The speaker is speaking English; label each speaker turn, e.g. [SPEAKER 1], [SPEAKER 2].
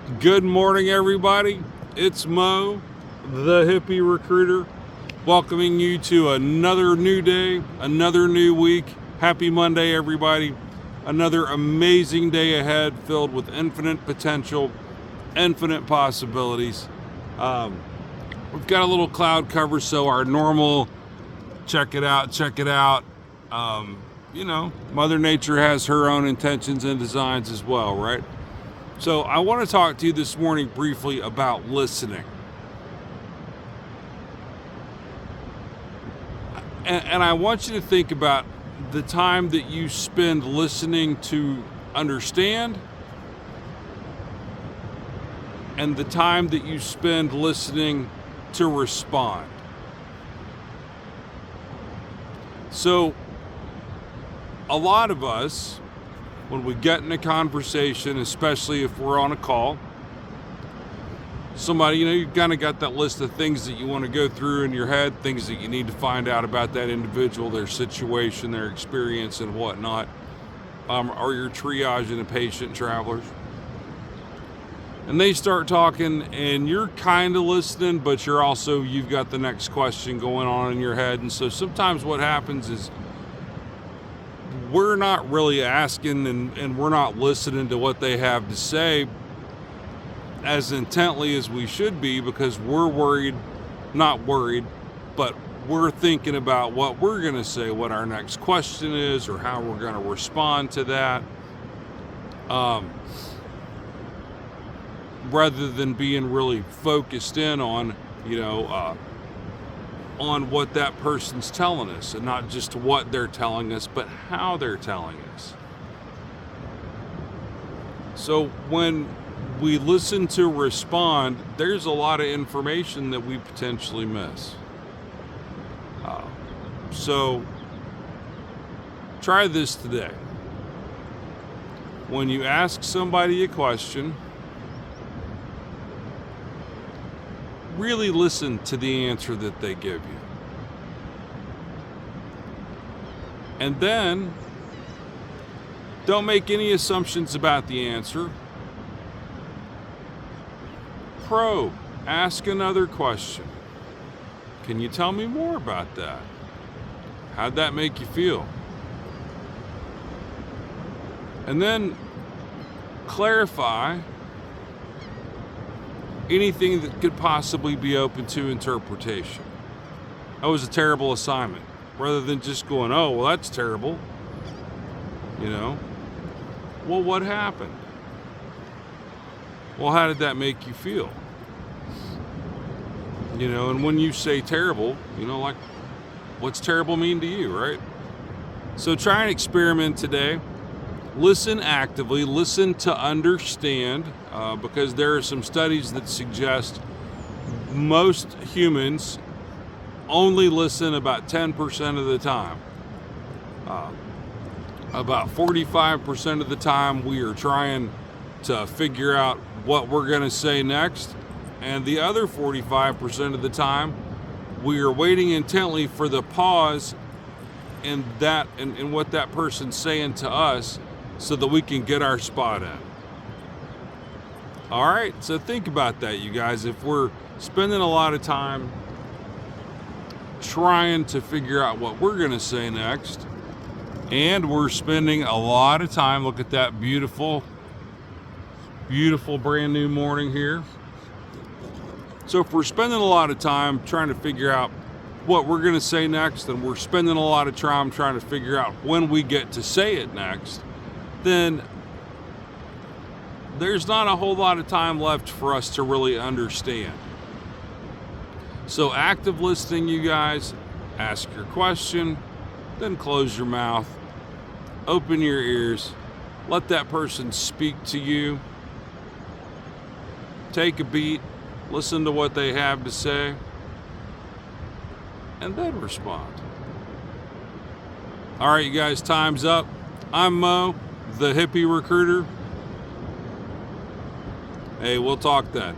[SPEAKER 1] Good morning, everybody. It's Mo, the Hippie recruiter, welcoming you to another new day, another new week. Happy Monday, everybody. Another amazing day ahead filled with infinite potential, infinite possibilities. We've got a little cloud cover, so our normal check it out. Mother Nature has her own intentions and designs as well, right? So I want to talk to you this morning briefly about listening. And I want you to think about the time that you spend listening to understand and the time that you spend listening to respond. So a lot of us, when we get in a conversation, especially if we're on a call, somebody, you've kind of got that list of things that you want to go through in your head, things that you need to find out about that individual, their situation, their experience, and whatnot, or you're triaging the patient travelers. And they start talking, and you're kind of listening, but you've got the next question going on in your head. And so sometimes what happens is we're not really asking and we're not listening to what they have to say as intently as we should be, because we're not worried, but we're thinking about what we're going to say, what our next question is, or how we're going to respond to that, rather than being really focused in on, on what that person's telling us, and not just what they're telling us, but how they're telling us. So when we listen to respond, there's a lot of information that we potentially miss. So try this today. When you ask somebody a question, really listen to the answer that they give you. And then don't make any assumptions about the answer. Probe. Ask another question. Can you tell me more about that? How'd that make you feel? And then clarify anything that could possibly be open to interpretation. That was a terrible assignment. Rather than just going, oh, well, that's terrible. Well, what happened? Well, how did that make you feel? And when you say terrible, like, what's terrible mean to you, right? So try and experiment today. Listen actively, listen to understand, because there are some studies that suggest most humans only listen about 10% of the time. About 45% of the time we are trying to figure out what we're going to say next, and the other 45% of the time we are waiting intently for the pause in what that person's saying to us, so that we can get our spot in. All right, so think about that, you guys. If we're spending a lot of time trying to figure out what we're going to say next, and we're spending a lot of time, look at that beautiful brand new morning here. So if we're spending a lot of time trying to figure out what we're going to say next, and we're spending a lot of time trying to figure out when we get to say it next, then there's not a whole lot of time left for us to really understand. So active listening, you guys. Ask your question, then close your mouth, open your ears, let that person speak to you, take a beat, listen to what they have to say, and then respond. All right, you guys, time's up. I'm Mo, the Hippie recruiter. Hey, we'll talk then.